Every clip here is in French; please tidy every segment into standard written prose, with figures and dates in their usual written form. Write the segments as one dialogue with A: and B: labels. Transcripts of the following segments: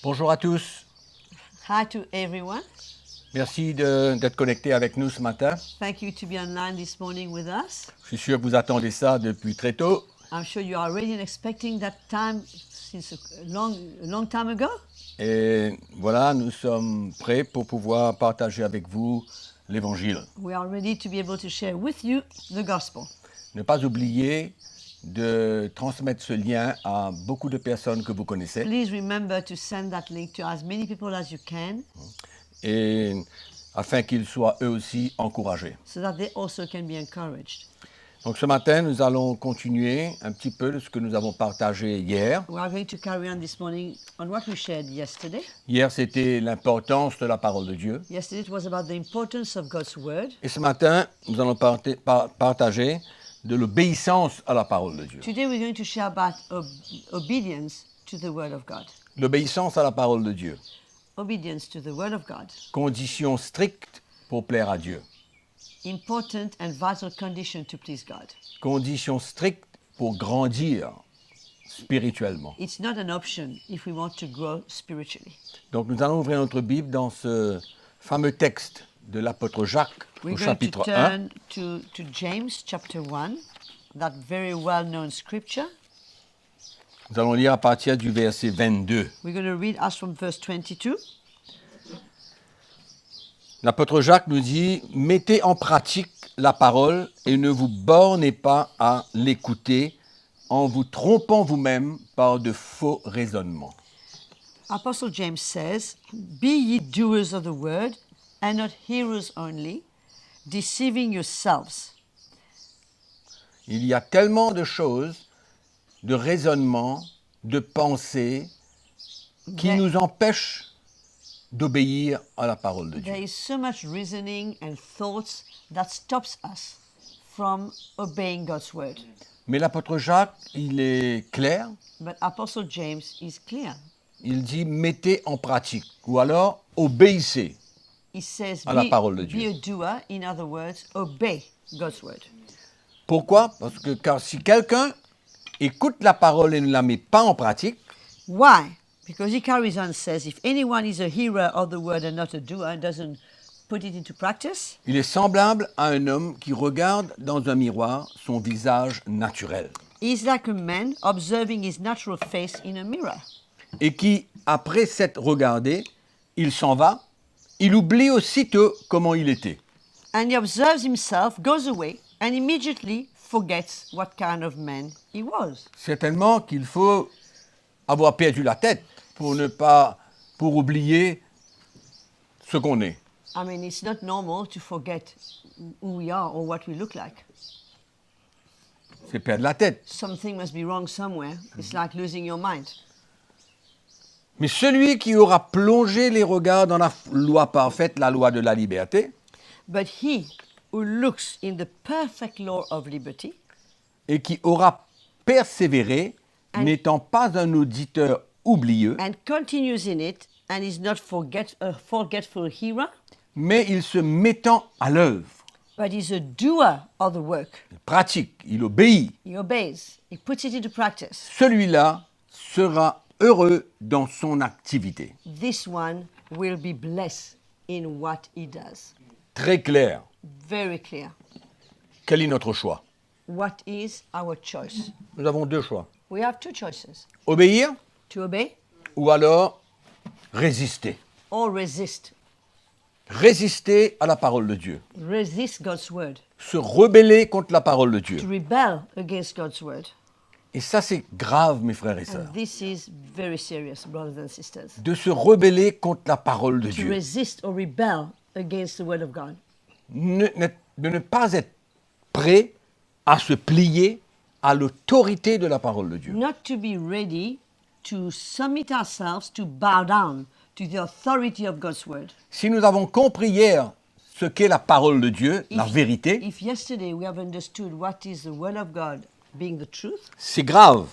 A: Bonjour à tous.
B: Hi to everyone.
A: Merci d'être connectés avec nous ce matin.
B: Thank you to be online this morning with us.
A: Je suis sûr que vous attendez ça depuis très tôt.
B: I'm sure you are already expecting that time since a long time ago.
A: Et voilà, nous sommes prêts pour pouvoir partager avec vous l'Évangile.
B: We are ready to be able to share with you the gospel.
A: Ne pas oublier de transmettre ce lien à beaucoup de personnes que vous connaissez
B: Please remember to send that link to as many people as you can
A: et afin qu'ils soient eux aussi encouragés.
B: so that they also can be encouraged.
A: Donc ce matin, nous allons continuer un petit peu de ce que nous avons partagé hier.
B: We are going to carry on this morning on what we shared yesterday.
A: Hier, c'était l'importance de la parole de Dieu.
B: Yesterday it was about the importance of God's word.
A: Et ce matin, nous allons partager de l'obéissance à la parole de Dieu.
B: Today we're going to share about obedience to the word of God.
A: L'obéissance à la parole de Dieu.
B: Obedience to the word of God.
A: Condition stricte pour plaire à Dieu.
B: Important and vital condition to please God.
A: Condition stricte pour grandir spirituellement.
B: It's not an option if we want to grow spiritually.
A: Donc nous allons ouvrir notre Bible dans ce fameux texte de l'apôtre Jacques
B: We're
A: au
B: going to
A: chapitre 1.
B: turn to James chapter 1, that very well-known scripture.
A: Nous allons lire à partir du verset 22.
B: We're going to read us from verse 22.
A: L'apôtre Jacques nous dit « Mettez en pratique la parole et ne vous bornez pas à l'écouter en vous trompant vous-même par de faux raisonnements. »
B: Apostle James says, "Be ye doers of the word, and not hearers only, deceiving yourselves."
A: Il y a tellement de choses, de raisonnements, de pensées qui
B: There-
A: nous empêchent d'obéir à la parole de Dieu.
B: There is so much reasoning and thoughts that stops us from obeying God's word.
A: Mais l'apôtre Jacques, il est clair,
B: But Apostle James is clear.
A: il dit « Mettez en pratique » ou alors « Obéissez
B: He says,
A: à la parole de Dieu.
B: be a doer, in other words, obey God's word. ».
A: Pourquoi? Parce que car si quelqu'un écoute la parole et ne la met pas en pratique,
B: Why? Because he carries on and says, if anyone is a hearer of the word and not a doer and doesn't put it into practice,
A: il est semblable à un homme qui regarde dans un miroir son visage naturel
B: he's like a man observing his natural face in a mirror.
A: et qui, après s'être regardé, il s'en va, il oublie aussitôt comment il était.
B: And he observes himself, goes away, and immediately forgets what kind of man he was.
A: Certainement qu'il faut avoir perdu la tête pour oublier ce qu'on est.
B: I mean, it's not normal to forget who we are or what we look like.
A: C'est perdre la tête.
B: Something must be wrong somewhere. It's like losing your mind.
A: Mais celui qui aura plongé les regards dans la loi parfaite, la loi de la liberté,
B: But he who looks in the perfect law of liberty
A: et qui aura persévéré,
B: And-
A: n'étant pas un auditeur oublieux,
B: and continues in it and is not a forgetful hearer,
A: mais il se mettant à l'œuvre,
B: but is a doer of the work.
A: il pratique, il obéit,
B: He obeys. He puts it into practice.
A: celui-là sera heureux dans son activité.
B: This one will be blessed in what he does.
A: Très clair.
B: Very clear.
A: Quel est notre choix?
B: What is our choice?
A: Nous avons deux choix.
B: We have two choices:
A: Obéir
B: to obey
A: ou alors résister.
B: or resist.
A: Résister à la parole de Dieu.
B: Resist God's word.
A: Se rebeller contre la parole de Dieu.
B: To rebel against God's word.
A: Et ça, c'est grave, mes frères et sœurs.
B: And this is very serious, brothers and sisters.
A: De se rebeller contre la parole de
B: To
A: Dieu.
B: resist or rebel against the word of God.
A: De ne pas être prêt à se plier à l'autorité de la parole de Dieu.
B: Not to be ready to submit ourselves, to bow down to the authority of God's word.
A: Si nous avons compris hier ce qu'est la parole de Dieu, la vérité,
B: If yesterday we have understood what is the word of God being the truth,
A: c'est grave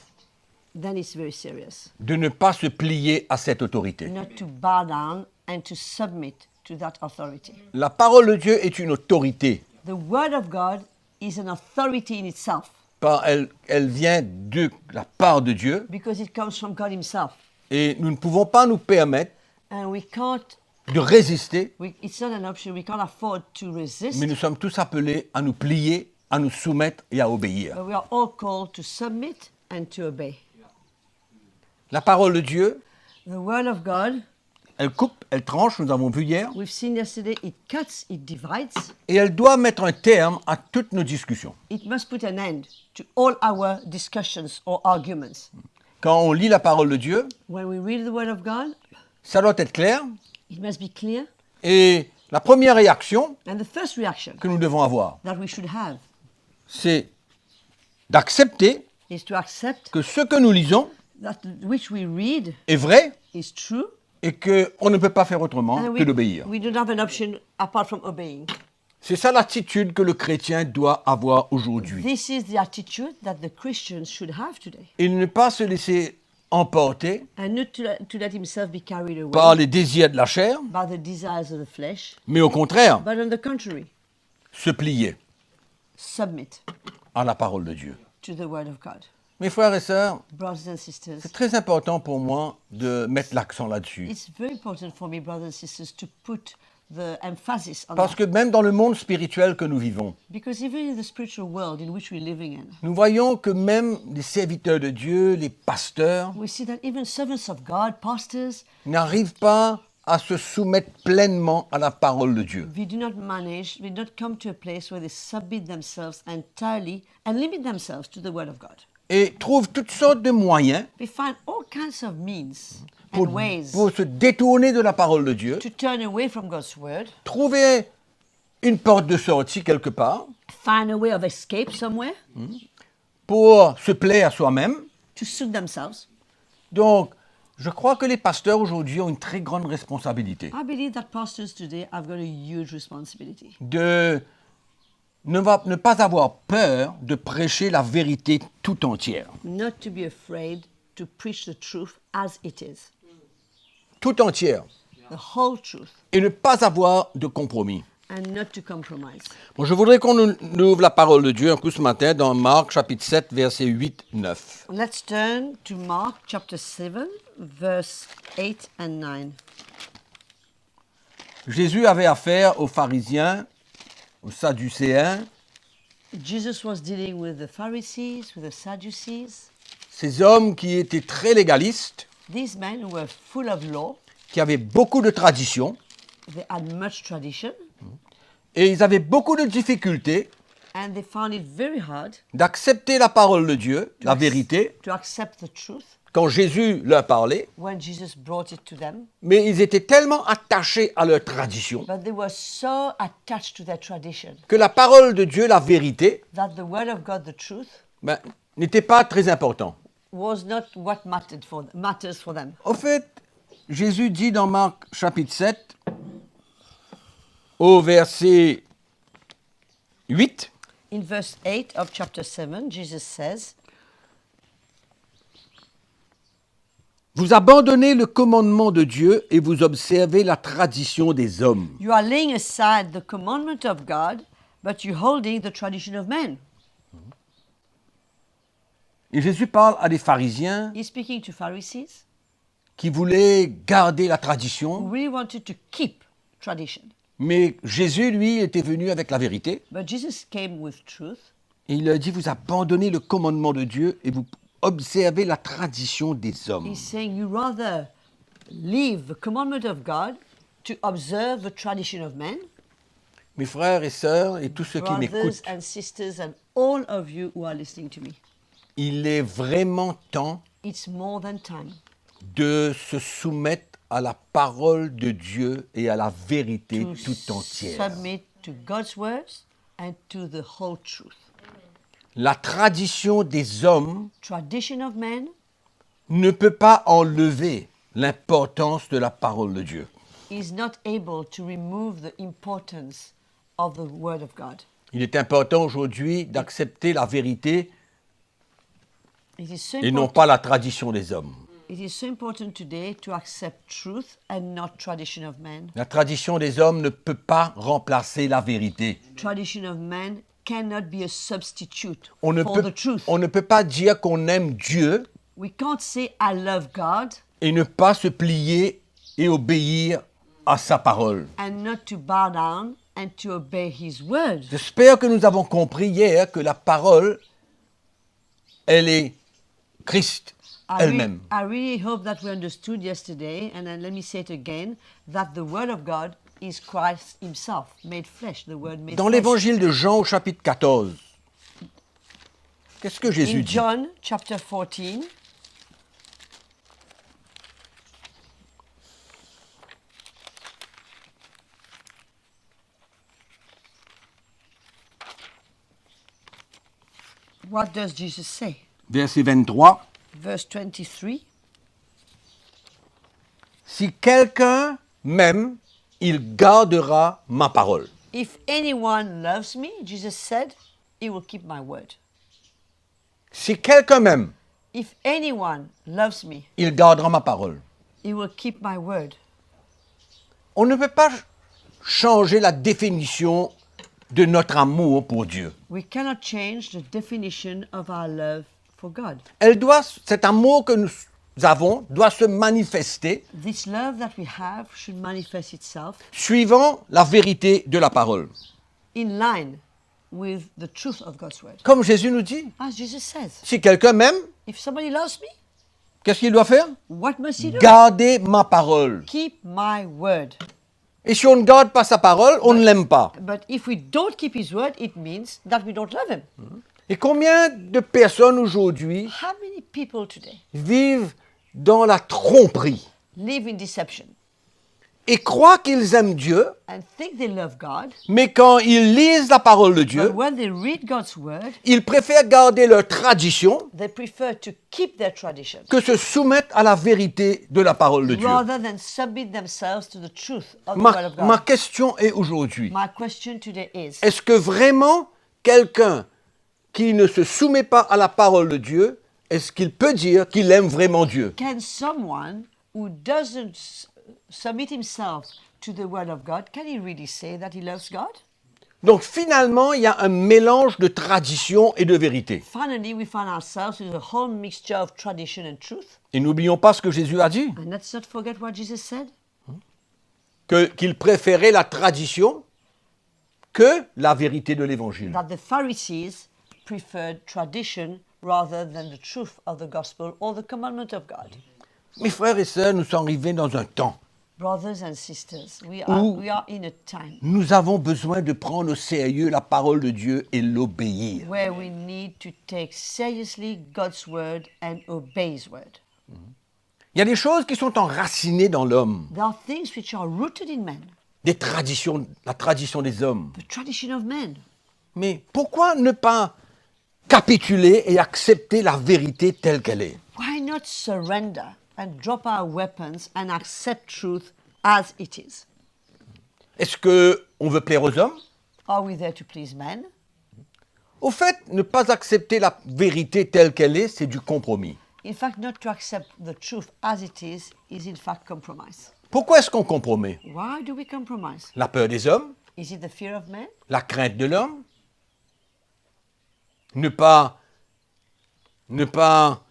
B: then it's very serious.
A: de ne pas se plier à cette autorité.
B: Not to bow down and to submit to that authority.
A: La parole de Dieu est une autorité.
B: The word of God is an authority in itself
A: Elle vient de la part de Dieu
B: because it comes from God himself.
A: Et nous ne pouvons pas nous permettre
B: And we can't,
A: de résister,
B: it's not an option. We can't afford to resist.
A: mais nous sommes tous appelés à nous plier, à nous soumettre et à obéir.
B: But we are all called to submit and to obey.
A: La parole de Dieu,
B: The word of God,
A: elle coupe, elle tranche, nous avons vu hier,
B: we've seen yesterday, it cuts, it divides.
A: et elle doit mettre un terme à toutes nos discussions.
B: It must put an end to all our discussions or arguments.
A: Quand on lit la parole de Dieu,
B: When we read the word of God,
A: ça doit être clair,
B: it must be clear.
A: et la première réaction
B: And the first reaction
A: que nous devons avoir,
B: that we should have
A: c'est d'accepter
B: is to accept
A: que ce que nous lisons
B: that which we read
A: est vrai
B: is true,
A: et qu'on ne peut pas faire autrement
B: and
A: que d'obéir.
B: we don't have an option apart from obeying.
A: C'est ça l'attitude que le chrétien doit avoir aujourd'hui.
B: This is the attitude that the Christians should have today.
A: Et ne pas se laisser emporter
B: And not to let himself be carried away
A: par les désirs de la chair,
B: by the desires of the flesh,
A: mais au contraire,
B: but on the contrary,
A: se plier
B: submit
A: à la parole de Dieu.
B: to the word of God.
A: Mes frères et sœurs,
B: Brothers and sisters,
A: c'est très important pour moi de mettre l'accent là-dessus.
B: it's very important for me, brothers and sisters, to put the emphasis on
A: Parce
B: that.
A: que même dans le monde spirituel que nous vivons,
B: Because even in the spiritual world in which we're living in,
A: nous voyons que même les serviteurs de Dieu, les pasteurs,
B: we see that even servants of God, pastors,
A: n'arrivent pas à se soumettre pleinement à la parole de Dieu.
B: we do not come to a place where they submit themselves entirely and limit themselves to the word of God.
A: Et trouvent toutes sortes de moyens
B: We find all kinds of means
A: pour,
B: and ways
A: pour se détourner de la parole de Dieu,
B: to turn away from God's word,
A: trouver une porte de sortie quelque part
B: find a way of escape somewhere
A: pour se plaire à soi-même.
B: to suit themselves.
A: Donc, je crois que les pasteurs aujourd'hui ont une très grande responsabilité
B: I believe that pastors today have got a huge responsibility
A: de ne pas avoir peur de prêcher la vérité tout entière.
B: not to be afraid to preach the truth as it is,
A: Tout entière.
B: the whole truth,
A: Et ne pas avoir de compromis.
B: and not to compromise.
A: Bon, je voudrais qu'on ouvre la parole de Dieu un coup ce matin dans Marc chapitre 7, versets 8-9.
B: Let's turn to Mark chapter 7, verse 8 and 9.
A: Jésus avait affaire aux pharisiens, aux sadducéens,
B: Jesus was dealing with the Pharisees, with the Sadducees,
A: ces hommes qui étaient très légalistes,
B: these men who were full of law,
A: qui avaient beaucoup de traditions,
B: they had much tradition,
A: et ils avaient beaucoup de difficultés
B: and they found it very hard
A: d'accepter la parole de Dieu, la vérité,
B: to accept the truth
A: quand Jésus leur parlait,
B: when Jesus brought it to them.
A: mais ils étaient tellement attachés à leur tradition
B: But they were so attached to their tradition
A: que la parole de Dieu, la vérité,
B: that the word of God, the truth,
A: n'était pas très important.
B: was not what matters for them.
A: En fait, Jésus dit dans Marc chapitre 7, au verset 8,
B: In verse 8 of chapter 7, Jesus says,
A: « Vous abandonnez le commandement de Dieu et vous observez la tradition des hommes.
B: You are laying aside the commandment of God, but you're holding the tradition of men. »
A: Et Jésus parle à des pharisiens
B: He's speaking to Pharisees
A: qui voulaient garder la
B: who
A: tradition,
B: really wanted to keep tradition.
A: mais Jésus, lui, était venu avec la vérité.
B: But Jesus came with truth.
A: Et il leur dit, vous abandonnez le commandement de Dieu et vous observez la tradition des hommes.
B: He's saying you rather leave the commandment of God to observe the tradition of men.
A: Mes frères et sœurs et tous ceux qui
B: Brothers
A: m'écoutent,
B: and sisters and all of you who are listening to me,
A: il est vraiment temps
B: it's more than time
A: de se soumettre à la parole de Dieu et à la vérité
B: to
A: tout entière.
B: submit to God's words and to the whole truth.
A: La tradition des hommes
B: Tradition of men
A: ne peut pas enlever l'importance de la parole de Dieu.
B: is not able to remove the importance of the word of God.
A: Il est important aujourd'hui d'accepter la vérité
B: It is so
A: et non
B: important.
A: pas la tradition des hommes.
B: It is so important today to accept truth and not tradition of men.
A: La tradition des hommes ne peut pas remplacer la vérité.
B: Tradition of men cannot be a substitute
A: On ne
B: for
A: peut,
B: the truth.
A: on ne peut pas dire qu'on aime Dieu
B: We can't say I love God
A: et ne pas se plier et obéir à sa parole.
B: and not to bow down and to obey his word.
A: J'espère que nous avons compris hier que la parole, elle est Christ elle-même.
B: I really hope that we understood yesterday, and then let me say it again, that the word of God is Christ himself, made flesh, the word made
A: Dans
B: flesh.
A: l'évangile de Jean au chapitre 14, qu'est-ce que Jésus
B: In
A: dit?
B: John chapter 14, what does Jesus say?
A: Verset 23.
B: Verse 23.
A: Si quelqu'un m'aime, il gardera ma parole.
B: If anyone loves me, Jesus said, he will keep my word.
A: Si quelqu'un m'aime,
B: If anyone loves me,
A: il gardera ma parole.
B: he will keep my word.
A: On ne peut pas changer la définition de notre amour pour Dieu.
B: We cannot change the definition of our love for God.
A: Cet amour que nous avons doit se manifester
B: This love that we have should manifest itself
A: suivant la vérité de la parole.
B: in line with the truth of God's word.
A: Comme Jésus nous dit,
B: As Jesus says,
A: si quelqu'un m'aime,
B: if somebody loves me,
A: qu'est-ce qu'il doit faire?
B: what must he do?
A: Garder ma parole.
B: Keep my word.
A: Et si on ne garde pas sa parole, on ne l'aime pas.
B: But if we don't keep his word, it means that we don't love him.
A: Et combien de personnes aujourd'hui
B: How many people today
A: vivent dans la tromperie
B: live in deception
A: et croient qu'ils aiment Dieu,
B: and think they love God,
A: mais quand ils lisent la parole de
B: but
A: Dieu,
B: when they read God's word,
A: ils préfèrent garder leur tradition
B: they prefer to keep their tradition
A: que se soumettre à la vérité de la parole de Dieu.
B: rather than submit themselves to the truth of the word of
A: Ma
B: God.
A: question est aujourd'hui,
B: My question today is,
A: est-ce que vraiment quelqu'un qui ne se soumet pas à la parole de Dieu, est-ce qu'il peut dire qu'il aime vraiment Dieu?
B: can someone who doesn't submit himself to the word of God, can he really say that he loves God?
A: Donc finalement, il y a un mélange de tradition et de vérité.
B: Finally, we find ourselves with a whole mixture of tradition and truth.
A: Et n'oublions pas ce que Jésus a dit,
B: And let's not forget what Jesus said,
A: qu'il préférait la tradition que la vérité de l'évangile.
B: that the Pharisees preferred tradition rather than the truth of the gospel or the commandment of God.
A: Mes frères et sœurs, nous sommes arrivés dans un temps
B: Brothers and sisters, we
A: Où-
B: are in a time
A: nous avons besoin de prendre au sérieux la parole de Dieu et l'obéir.
B: where we need to take seriously God's word and obey his word.
A: Il y a des choses qui sont enracinées dans l'homme,
B: There are things which are rooted in men,
A: des traditions, la tradition des hommes.
B: the tradition of men.
A: Mais pourquoi ne pas capituler et accepter la vérité telle qu'elle est?
B: Why not surrender and drop our weapons and accept truth as it is?
A: Est-ce qu'on veut plaire aux hommes?
B: Are we there to please men?
A: Au fait, ne pas accepter la vérité telle qu'elle est, c'est du compromis.
B: In fact, not to accept the truth as it is in fact compromise.
A: Pourquoi est-ce qu'on compromet?
B: Why do we compromise?
A: La peur des hommes?
B: Is it the fear of men?
A: La crainte de l'homme? Ne pas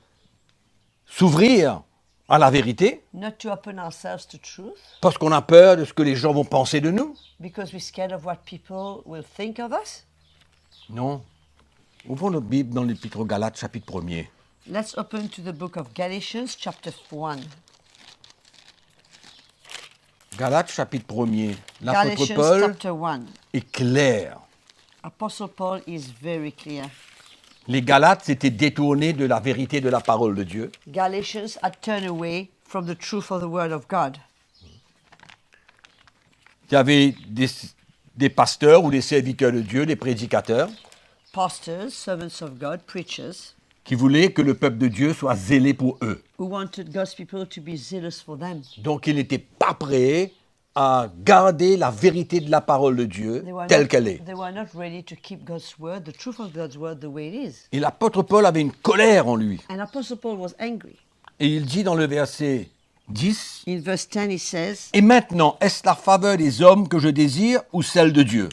A: s'ouvrir à la vérité
B: Not to open ourselves to truth
A: parce qu'on a peur de ce que les gens vont penser de nous?
B: because we're scared of what people will think of us?
A: Non. Ouvrons notre Bible dans l'Épître aux Galates, chapitre 1er.
B: Let's open to the book of Galatians, chapter 1.
A: Galates, chapitre 1er. L'apôtre
B: Galatians,
A: Paul
B: chapter 1.
A: est clair.
B: Apostle Paul is very clear.
A: Les Galates s'étaient détournés de la vérité de la parole de Dieu.
B: Galatians had turned away from the truth of the word of God.
A: Il y avait des pasteurs ou des serviteurs de Dieu, des prédicateurs,
B: Pastors, servants of God, preachers,
A: qui voulaient que le peuple de Dieu soit zélé pour eux.
B: who wanted God's people to be zealous for them.
A: Donc ils n'étaient pas prêts à garder la vérité de la parole de Dieu telle qu'elle est.
B: They were not ready to keep God's word, the truth of God's word, the way it is.
A: Et l'apôtre Paul avait une colère en lui.
B: And Apostle Paul was angry.
A: Et il dit dans le verset 10,
B: In verse 10 he says,
A: « Et maintenant, est-ce la faveur des hommes que je désire ou celle de Dieu?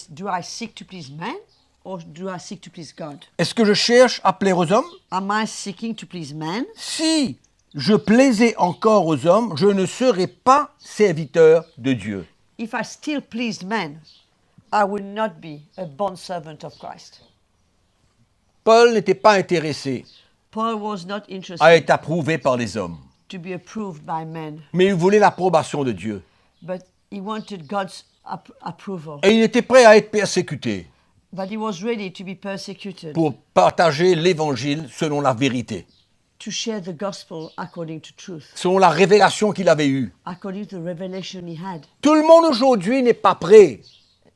B: Do I seek to please men or do I seek to please God?
A: Est-ce que je cherche à plaire aux hommes?
B: Am I seeking to please men?
A: Si je plaisais encore aux hommes, je ne serais pas serviteur de Dieu.
B: If I still pleased men, I would not be a bondservant of Christ.
A: Paul n'était pas intéressé
B: Paul was not
A: à
B: interested
A: être approuvé par les hommes,
B: to be approved by men,
A: mais il voulait l'approbation de Dieu.
B: but he wanted God's approval.
A: Et il était prêt à être persécuté
B: But he was ready to be persecuted,
A: pour partager l'évangile selon la vérité,
B: to share the gospel according to truth,
A: selon la révélation qu'il avait eue.
B: according to the revelation he had.
A: Tout le monde aujourd'hui n'est pas prêt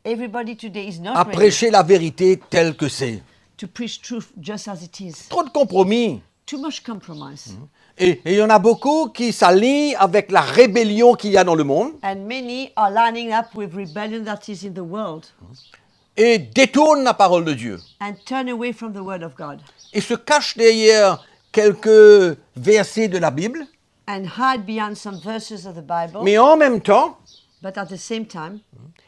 B: Everybody today is not
A: à
B: ready
A: prêcher la vérité telle que c'est.
B: to preach truth just as it is.
A: Trop de compromis.
B: Too much compromise.
A: Et il y en a beaucoup qui s'alignent avec la rébellion qu'il y a dans le monde
B: And many are lining up with rebellion that is in the world
A: et détournent la parole de Dieu
B: and turn away from the word of God
A: et se cachent derrière quelques versets de la Bible,
B: and hide behind some verses of the Bible,
A: mais en même temps,
B: but at the same time,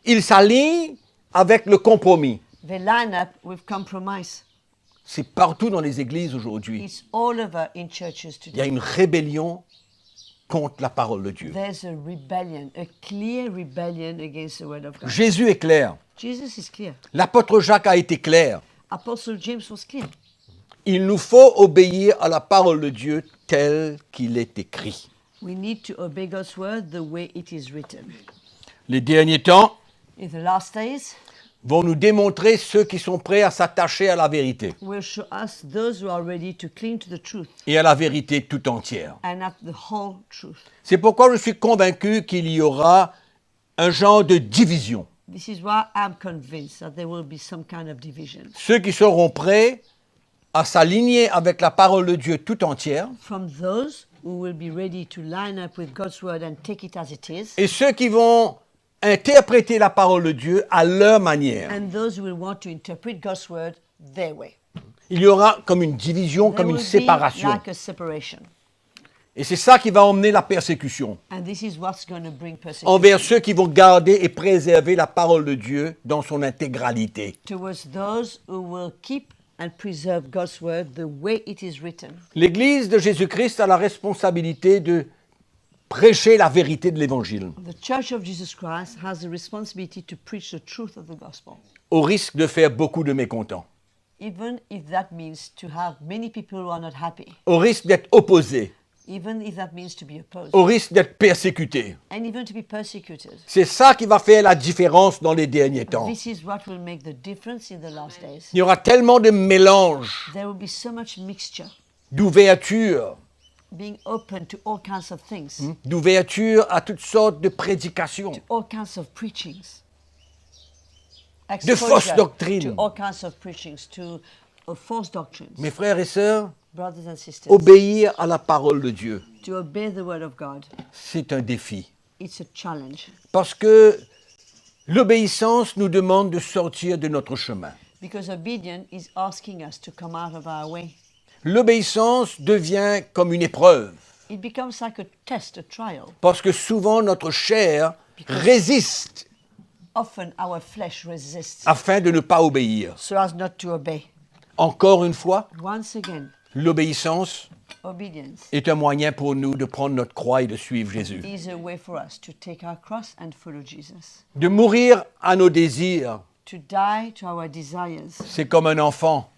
A: ils s'alignent avec le compromis.
B: they line up with compromise.
A: C'est partout dans les églises aujourd'hui.
B: It's all over in churches
A: Il y a
B: today.
A: une rébellion contre la parole de Dieu.
B: There's a rebellion, a clear rebellion against the word of God.
A: Jésus est clair.
B: Jesus is clear.
A: L'apôtre Jacques a été clair.
B: Apostle James was clear.
A: Il nous faut obéir à la parole de Dieu telle qu'il est écrit.
B: We need to obey God's word the way it is written.
A: Les derniers temps
B: In the last days,
A: vont nous démontrer ceux qui sont prêts à s'attacher à la vérité
B: will show us those who are ready to cling to the truth
A: et à la vérité tout entière.
B: and at the whole truth.
A: C'est pourquoi je suis convaincu qu'il y aura un genre de division.
B: This is why I'm convinced that there will be some kind of division.
A: Ceux qui seront prêts à s'aligner avec la parole de Dieu tout entière
B: From those who will be ready to line up with God's word and take it as it is,
A: et ceux qui vont interpréter la parole de Dieu à leur manière.
B: and those who will want to interpret God's word their way.
A: Il y aura comme une division,
B: There
A: comme une
B: will be
A: séparation.
B: like a separation.
A: Et c'est ça qui va emmener la persécution
B: And this is what's going to bring persecution
A: envers ceux qui vont garder et préserver la parole de Dieu dans son intégralité.
B: towards those who will keep and preserve God's word the way it is written.
A: L'Église de Jésus-Christ a la responsabilité de prêcher la vérité de l'Évangile,
B: The Church of Jesus Christ has the responsibility to preach the truth of the gospel,
A: au risque de faire beaucoup de mécontents,
B: even if that means to have many people who are not happy,
A: au risque d'être opposés,
B: even if that means to be opposed,
A: au risque d'être persécutés.
B: and even to be persecuted.
A: C'est ça qui va faire la différence dans les derniers temps.
B: This is what will make the difference in the last days.
A: Il y aura tellement de mélanges,
B: There will be so much mixture,
A: d'ouverture,
B: being open to all kinds of things,
A: d'ouverture à toutes sortes de prédications,
B: all kinds of preachings,
A: de fausses
B: exposure
A: doctrines.
B: to all kinds of preachings, to false doctrines.
A: Mes frères et sœurs,
B: Brothers and sisters,
A: obéir à la parole de Dieu,
B: to obey the word of God,
A: c'est un défi.
B: it's a challenge.
A: Parce que l'obéissance nous demande de sortir de notre chemin.
B: Because obedience is asking us to come out of our way.
A: L'obéissance devient comme une épreuve,
B: It becomes like a test, a trial.
A: parce que souvent notre chair résiste
B: Often our flesh resists
A: afin de ne pas obéir.
B: so as not to obey.
A: Encore une fois,
B: Once again,
A: l'obéissance
B: obedience
A: est un moyen pour nous de prendre notre croix et de suivre Jésus.
B: is a way for us to take our cross and follow Jesus.
A: De mourir à nos désirs,
B: To die to our desires.
A: c'est comme un enfant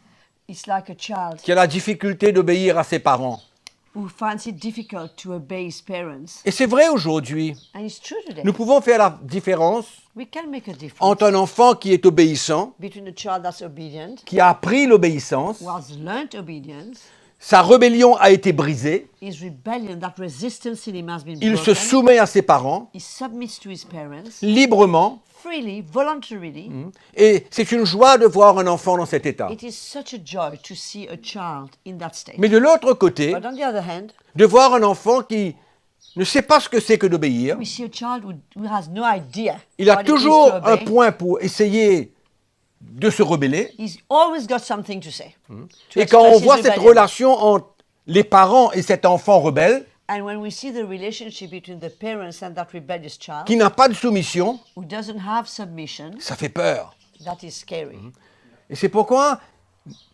B: It's like a child
A: qui a la difficulté d'obéir à ses parents.
B: who finds it difficult to obey his parents.
A: Et c'est vrai aujourd'hui.
B: And it's true today.
A: Nous pouvons faire la différence
B: We can make a difference
A: entre un enfant qui est obéissant,
B: between a child that's obedient,
A: qui a appris l'obéissance,
B: who has learned obedience,
A: sa rébellion a été brisée,
B: his rebellion, that resistance in him has been
A: il se
B: broken.
A: soumet à ses parents
B: He submits to his parents
A: librement,
B: freely, voluntarily.
A: et c'est une joie de voir un enfant dans cet état.
B: It is such a joy to see a child in that state.
A: Mais de l'autre côté,
B: But on the other hand,
A: de voir un enfant qui ne sait pas ce que c'est que d'obéir,
B: we see a child who has no idea
A: il a
B: what it is
A: toujours
B: to
A: un
B: obey.
A: point pour essayer de se rebeller.
B: He's always got something to say. To
A: Et quand on
B: express his
A: voit cette
B: rebellion.
A: relation entre les parents et cet enfant rebelle,
B: And when we see the relationship between the parents and that rebellious child
A: qui n'a pas de soumission,
B: who doesn't have submission,
A: ça fait peur.
B: that is scary.
A: Et c'est pourquoi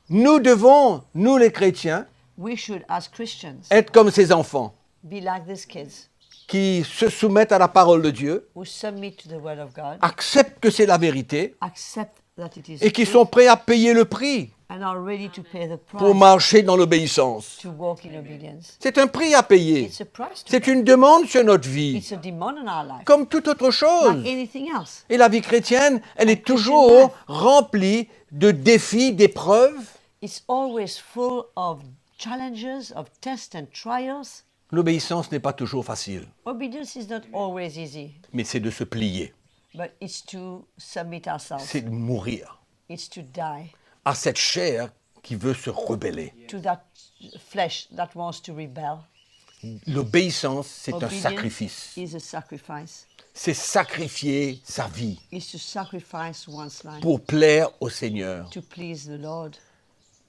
A: nous devons, nous les chrétiens,
B: We should, as Christians,
A: être comme ces enfants
B: be like these kids
A: qui se soumettent à la parole de Dieu,
B: who submit to the Word of God,
A: acceptent que c'est la vérité
B: accept that it is
A: et qui
B: truth,
A: sont prêts à payer le prix
B: and are ready to pay the
A: pour
B: price
A: marcher dans l'obéissance.
B: to walk in obedience.
A: C'est un prix à payer.
B: It's a price to
A: C'est
B: pay.
A: une demande sur notre vie,
B: It's a demand in our life,
A: comme toute autre chose.
B: like anything else.
A: Et la vie chrétienne, elle est
B: Christian
A: toujours
B: life.
A: remplie de défis, d'épreuves.
B: It's always full of challenges, of tests and trials.
A: L'obéissance n'est pas toujours facile,
B: Obedience is not always easy,
A: mais c'est de se plier,
B: but it's to submit ourselves.
A: c'est de mourir
B: It's to die
A: à cette chair qui veut se rebeller.
B: to that flesh that wants to rebel.
A: L'obéissance, c'est un
B: Obedience
A: sacrifice.
B: is a sacrifice.
A: C'est sacrifier sa vie
B: It's to sacrifice one's life
A: pour plaire au Seigneur.
B: to please the Lord.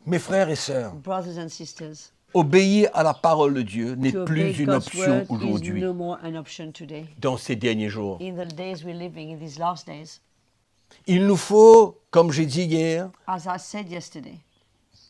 A: Mes frères et sœurs,
B: Brothers and sisters,
A: obéir à la parole de Dieu n'est
B: to
A: plus
B: obey
A: une
B: God's
A: option
B: word is
A: aujourd'hui,
B: no more an option today.
A: dans ces derniers jours.
B: In the days we're living, in these last days,
A: Il nous faut, comme j'ai dit hier,
B: as I said yesterday,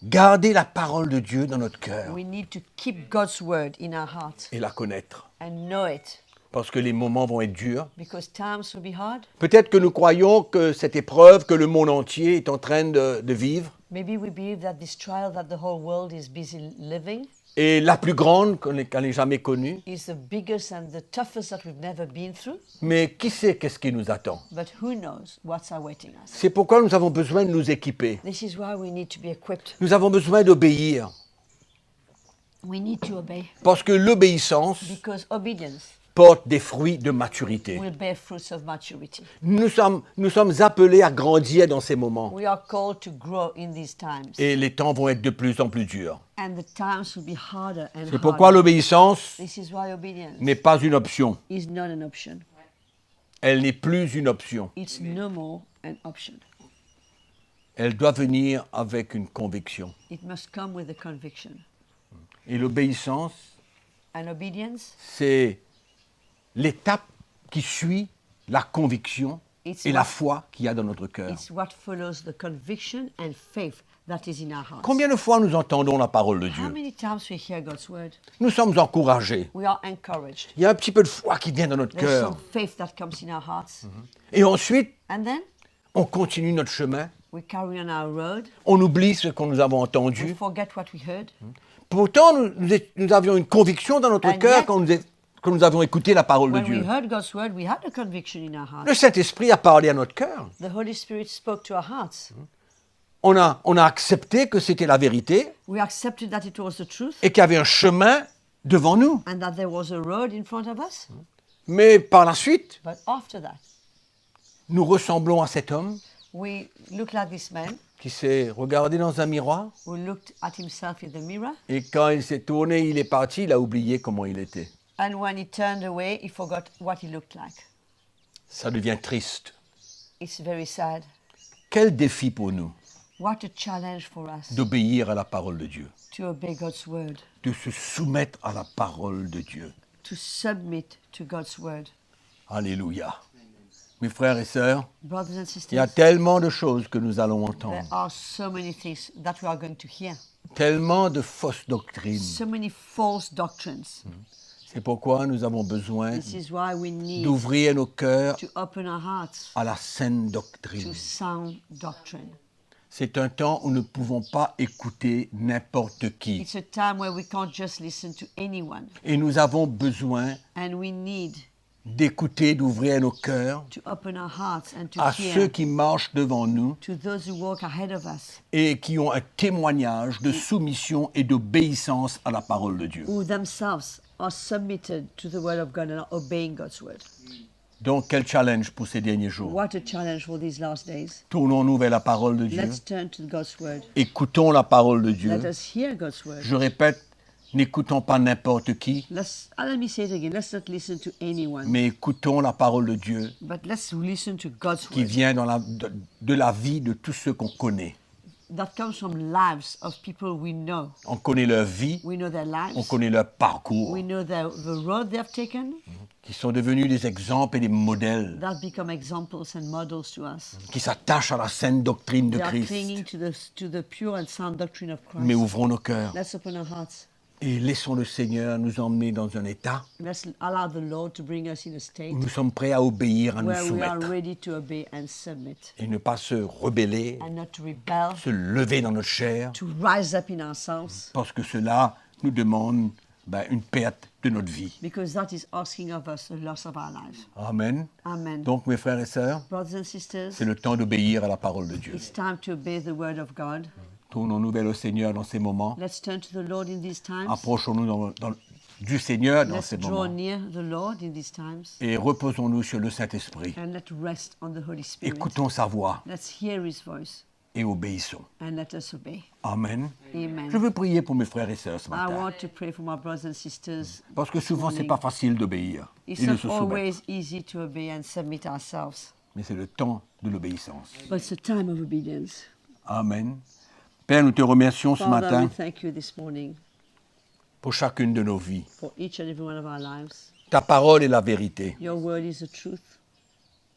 A: garder la parole de Dieu dans notre cœur
B: we need to keep God's word in our heart
A: et la connaître.
B: and know it,
A: Parce que les moments vont être durs.
B: because times will be hard.
A: Peut-être que nous croyons que cette épreuve que le monde entier est en train de vivre
B: Maybe we believe that this trial that the whole world is busy living
A: est la plus grande qu'on ait jamais connue.
B: is the biggest and the toughest that we've never been through.
A: Mais qui sait qu'est-ce qui nous attend?
B: But who knows what's awaiting us?
A: C'est pourquoi nous avons besoin de nous équiper.
B: This is why we need to be equipped.
A: Nous avons besoin d'obéir.
B: We need to obey,
A: Parce que l'obéissance
B: because obedience
A: porte des fruits de maturité.
B: will bear fruits of maturity.
A: Nous sommes appelés à grandir dans ces moments.
B: We are called to grow in these times,
A: Et les temps vont être de plus en plus durs.
B: and the times will be harder and
A: C'est pourquoi
B: harder.
A: l'obéissance
B: This is why obedience
A: n'est pas une option.
B: is not an option.
A: Elle n'est plus une option.
B: It's no more an option.
A: Elle doit venir avec une conviction.
B: It must come with a conviction.
A: Et l'obéissance,
B: And obedience,
A: c'est l'étape qui suit la conviction
B: It's
A: et la
B: what-
A: foi qu'il y a dans notre cœur.
B: it's what follows the conviction and faith that is in our hearts.
A: Combien de fois nous entendons la parole de
B: How
A: Dieu?
B: many times we hear God's word?
A: Nous sommes encouragés.
B: We are encouraged.
A: Il y a un petit peu de foi qui vient dans notre
B: There's
A: cœur.
B: some faith that comes in our hearts.
A: Et ensuite,
B: And then
A: on continue notre chemin.
B: we carry on our road.
A: On oublie ce que nous avons
B: We
A: entendu.
B: forget what we heard.
A: Pourtant, nous avions une conviction dans notre
B: And
A: cœur
B: yet-
A: quand nous avons écouté la parole de
B: When we
A: Dieu.
B: heard God's word, we had a conviction in our
A: Le
B: hearts.
A: Saint-Esprit a parlé à notre cœur.
B: The Holy Spirit spoke to our hearts.
A: On a accepté que c'était la vérité
B: We accepted that it was the truth
A: et qu'il y avait un chemin devant nous.
B: and that there was a road in front of us.
A: Mais par la suite,
B: But after that,
A: nous ressemblons à cet homme
B: we looked like this man
A: qui s'est regardé dans un miroir
B: who looked at himself in the mirror.
A: et quand il s'est tourné, il est parti, il a oublié comment il était.
B: And when he turned away, he forgot what he looked like.
A: Ça devient triste.
B: It's very sad.
A: Quel défi pour nous
B: What a challenge for us
A: d'obéir à la parole de Dieu,
B: to obey God's word,
A: de se soumettre à la parole de Dieu.
B: to submit to God's word.
A: Alléluia. Mes frères et sœurs,
B: Brothers and
A: il y a
B: sisters,
A: tellement de choses que nous allons
B: there
A: entendre,
B: are so many things that we are going to hear,
A: tellement de fausses doctrines.
B: so many false doctrines.
A: C'est pourquoi nous avons besoin
B: This is why we need
A: d'ouvrir nos cœurs
B: to open our hearts
A: à la saine
B: to
A: doctrine.
B: sound doctrine.
A: C'est un temps où nous ne pouvons pas écouter n'importe qui.
B: It's a time where we can't just listen to anyone,
A: Et nous avons besoin
B: and we need
A: d'écouter, d'ouvrir nos cœurs
B: to open our hearts and to
A: à
B: hear
A: ceux qui marchent devant nous
B: to those who walk ahead of us,
A: et qui ont un témoignage de soumission et d'obéissance à la parole de Dieu.
B: who themselves are submitted to the word of God and are obeying God's word.
A: Donc, quel challenge pour ces derniers jours.
B: What a challenge for these last days.
A: Tournons-nous vers la parole de Dieu.
B: Let's turn to God's word.
A: Écoutons la parole de Dieu.
B: Let us hear God's word.
A: Je répète, n'écoutons pas n'importe qui,
B: Let me say it again. Let's not listen to anyone,
A: mais écoutons la parole de Dieu
B: but let's listen to God's
A: qui
B: word
A: vient de la vie de tous ceux qu'on connaît.
B: that comes from lives of people we know.
A: On connaît leur vie,
B: We know their lives.
A: on connaît leur parcours,
B: We know the road they have taken
A: qui sont devenus des exemples et des modèles,
B: that become examples and models to us.
A: qui s'attachent à la saine doctrine de
B: They are clinging
A: Christ.
B: to the pure and sound doctrine of
A: Mais
B: Christ.
A: ouvrons nos cœurs
B: Let's open our hearts.
A: et laissons le Seigneur nous emmener dans un état
B: Let's allow the Lord to bring us in a state
A: où nous sommes prêts à obéir, à nous
B: where we are
A: soumettre
B: ready to obey and submit
A: et ne pas se rebeller,
B: and not to rebel,
A: se lever dans notre chair,
B: to rise up in ourselves,
A: parce que cela nous demande une perte de notre vie.
B: because that is asking of us the loss of our lives.
A: Amen.
B: Amen.
A: Donc, mes frères et sœurs,
B: Brothers and sisters,
A: c'est le temps d'obéir à la parole de Dieu.
B: it's time to obey the word of God.
A: Tournons-nous vers le Seigneur dans ces moments.
B: Let's turn to the Lord in these times.
A: Approchons-nous du Seigneur dans
B: Let's
A: ces
B: draw
A: moments.
B: near the Lord in these times
A: Et reposons-nous sur le Saint-Esprit.
B: and let's rest on the Holy Spirit.
A: Écoutons sa voix
B: Let's hear His voice
A: et obéissons.
B: and let us obey.
A: Amen.
B: Amen.
A: Je veux prier pour mes frères et sœurs ce
B: I
A: matin.
B: want to pray for my brothers and sisters.
A: Parce que souvent, c'est pas facile d'obéir
B: It's
A: et de
B: not
A: se soumettre.
B: always easy to obey and submit ourselves,
A: Mais c'est le temps de l'obéissance.
B: but it's a time of obedience.
A: Amen. Père, nous te remercions ce
B: Father, we
A: matin
B: thank you this morning
A: pour chacune de nos vies.
B: for each and every one of our lives.
A: Ta parole est la vérité.
B: Your word is the truth.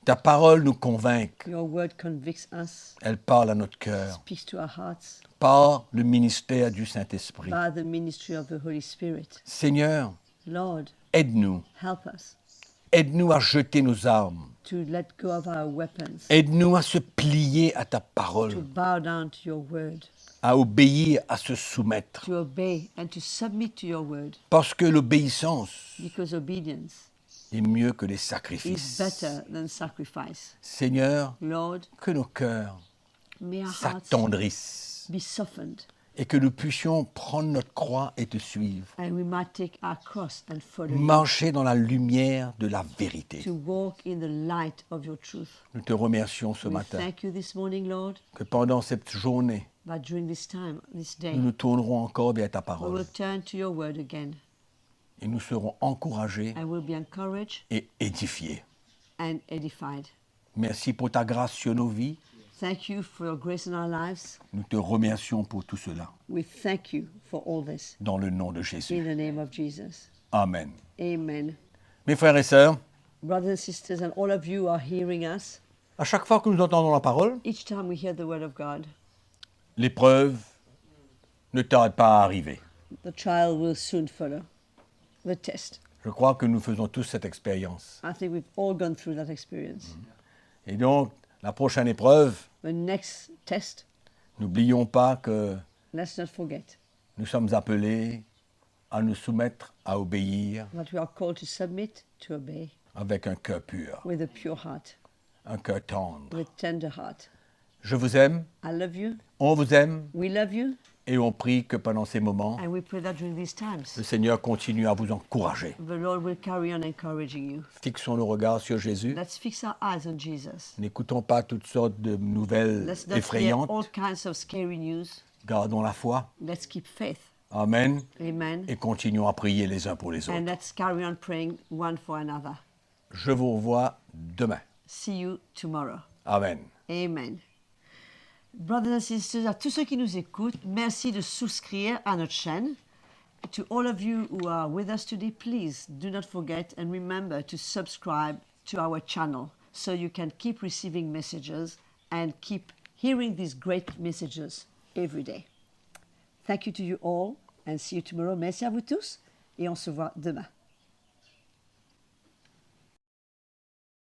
A: Ta parole nous convainc.
B: Your word convicts us,
A: Elle parle à notre cœur.
B: speaks to our hearts
A: Par le ministère du Saint-Esprit.
B: by the ministry of the Holy Spirit.
A: Seigneur,
B: Lord,
A: aide-nous.
B: help us
A: Aide-nous à jeter nos armes.
B: to let go of our weapons,
A: Aide-nous à se plier à ta
B: to
A: parole,
B: bow down to your word,
A: à obéir, à se soumettre.
B: to obey and to submit to your word,
A: Parce que l'obéissance
B: because obedience
A: est mieux que les
B: is
A: sacrifices.
B: better than sacrifice.
A: Seigneur,
B: Lord,
A: que nos cœurs
B: may our hearts
A: s'attendrissent
B: be softened
A: et que nous puissions prendre notre croix et te suivre.
B: and we might take our cross and follow you,
A: Marcher dans la lumière de la vérité.
B: to walk in the light of your truth.
A: Nous te remercions ce
B: We
A: matin
B: thank you this morning, Lord,
A: que pendant cette journée,
B: that during this time, this day,
A: nous nous tournerons encore vers ta
B: we
A: parole
B: will turn to your word again
A: et nous serons encouragés
B: and we'll be encouraged
A: et édifiés.
B: and edified.
A: Merci pour ta grâce sur nos vies.
B: Thank you for your grace in our lives.
A: Nous te remercions pour tout cela.
B: We thank you for all this
A: Dans le nom de
B: in
A: Jésus.
B: the name of Jesus.
A: Amen.
B: Amen.
A: Mes frères et sœurs,
B: Brothers and sisters, and all of you who are hearing us,
A: à chaque fois que nous entendons la parole,
B: each time we hear the word of God,
A: l'épreuve ne tarde pas à arriver.
B: the trial will soon follow, the test.
A: Je crois que nous faisons tous cette expérience.
B: I think we've all gone through that experience.
A: Et donc, la prochaine épreuve,
B: The next test,
A: n'oublions pas que
B: let's not forget
A: nous sommes appelés à nous soumettre, à obéir
B: that we are called to submit, to obey,
A: avec un cœur pur,
B: with a pure heart,
A: un cœur tendre.
B: with tender heart.
A: Je vous aime,
B: I love you,
A: on vous aime
B: we love you,
A: et on prie que pendant ces moments,
B: and we pray that during these times,
A: le Seigneur continue à vous encourager.
B: the Lord will carry on encouraging you.
A: Fixons le regard sur Jésus.
B: Let's fix our eyes on Jesus.
A: N'écoutons pas toutes sortes de nouvelles
B: Let's not hear
A: effrayantes.
B: all kinds of scary news.
A: Gardons la foi.
B: Let's keep faith.
A: Amen.
B: Amen.
A: Et continuons à prier les uns pour les
B: And
A: autres.
B: let's carry on praying one for another.
A: Je vous revois demain.
B: See you tomorrow.
A: Amen.
B: Amen. Brothers and sisters, à tous ceux qui nous écoutent, merci de souscrire à notre chaîne. To all of you who are with us today, please do not forget and remember to subscribe to our channel so you can keep receiving messages and keep hearing these great messages every day. Thank you to you all and see you tomorrow. Merci à vous tous et on se voit demain.